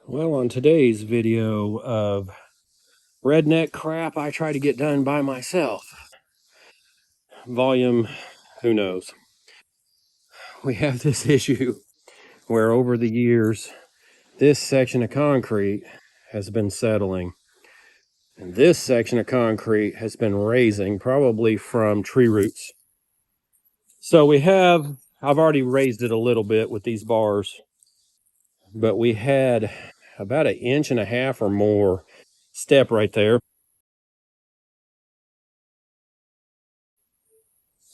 Well, on today's video of redneck crap I try to get done by myself, volume, who knows, we have this issue where over the years, this section of concrete has been settling. And this section of concrete has been raising, probably from tree roots. So I've already raised it a little bit with these bars, but we had about 1.5 inches or more step right there.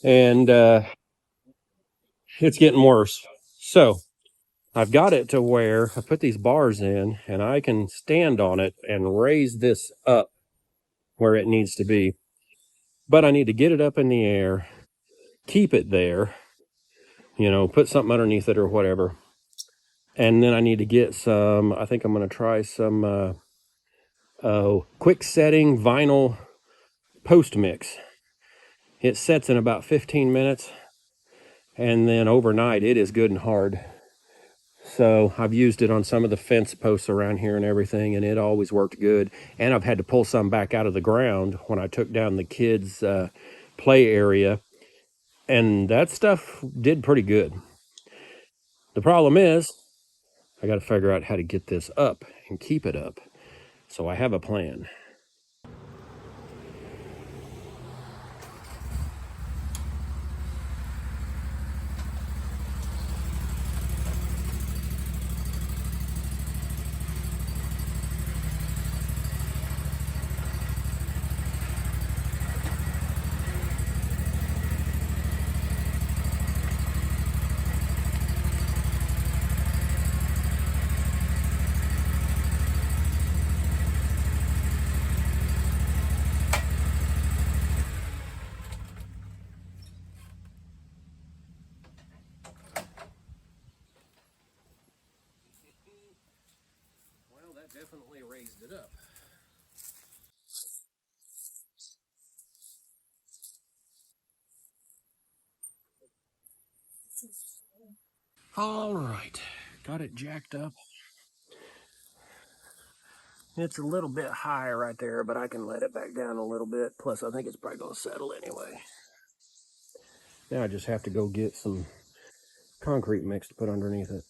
And it's getting worse. So I've got it to where I put these bars in and I can stand on it and raise this up where it needs to be. But I need to get it up in the air, keep it there, put something underneath it or whatever. And then I need to get I think I'm going to try some quick setting vinyl post mix. It sets in about 15 minutes. And then overnight, it is good and hard. So I've used it on some of the fence posts around here and everything, and it always worked good. And I've had to pull some back out of the ground when I took down the kids' play area, and that stuff did pretty good. The problem is, I got to figure out how to get this up and keep it up. So I have a plan. Well, that definitely raised it up. All right, got it jacked up. It's a little bit high right there, but I can let it back down a little bit. Plus, I think it's probably going to settle anyway. Now I just have to go get some concrete mix to put underneath it.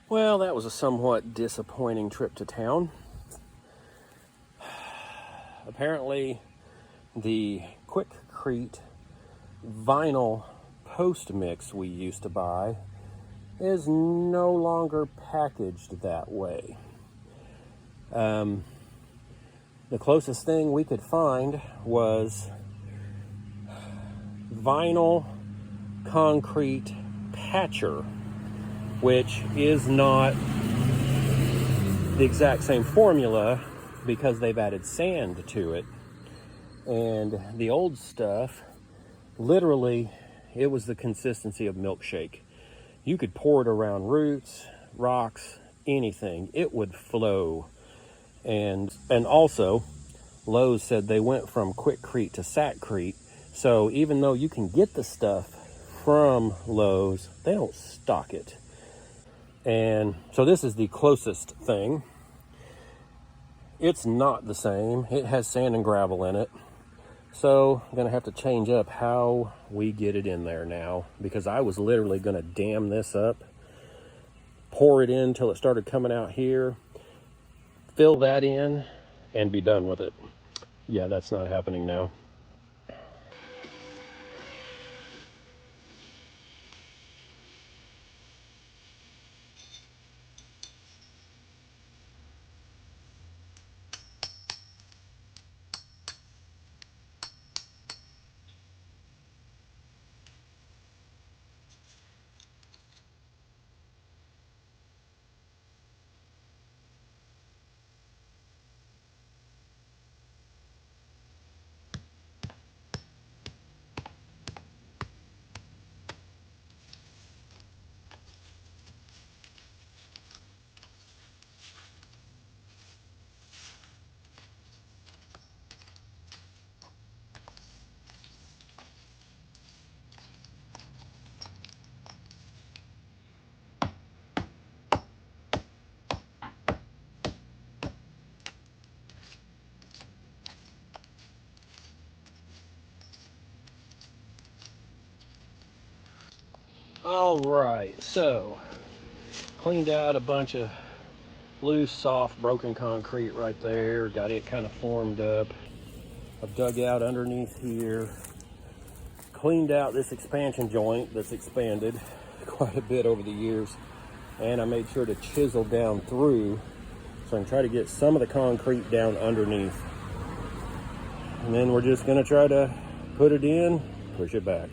Well, that was a somewhat disappointing trip to town. Apparently, the Quickcrete vinyl post mix we used to buy is no longer packaged that way. The closest thing we could find was vinyl concrete patcher, which is not the exact same formula because they've added sand to it. And the old stuff, literally, it was the consistency of milkshake. You could pour it around roots, rocks, anything. It would flow. And also, Lowe's said they went from Quickcrete to Satcrete. So even though you can get the stuff from Lowe's, they don't stock it. And so this is the closest thing. It's not the same. It has sand and gravel in it. So I'm going to have to change up how we get it in there now, because I was literally going to dam this up, pour it in till it started coming out here, fill that in, and be done with it. Yeah, that's not happening now. All right, so cleaned out a bunch of loose, soft, broken concrete right there. Got it kind of formed up. I've dug out underneath here. Cleaned out this expansion joint that's expanded quite a bit over the years. And I made sure to chisel down through so I can try to get some of the concrete down underneath. And then we're just gonna try to put it in, push it back.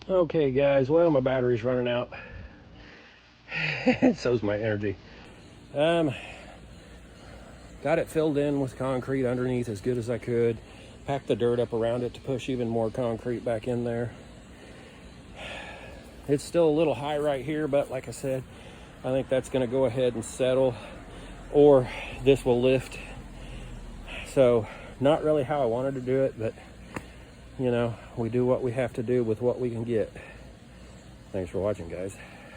Okay guys, well my battery's running out. So's my energy. Got it filled in with concrete underneath as good as I could. Packed the dirt up around it to push even more concrete back in there. It's still a little high right here, but like I said, I think that's gonna go ahead and settle, or this will lift. So not really how I wanted to do it, but you know, we do what we have to do with what we can get. Thanks for watching, guys.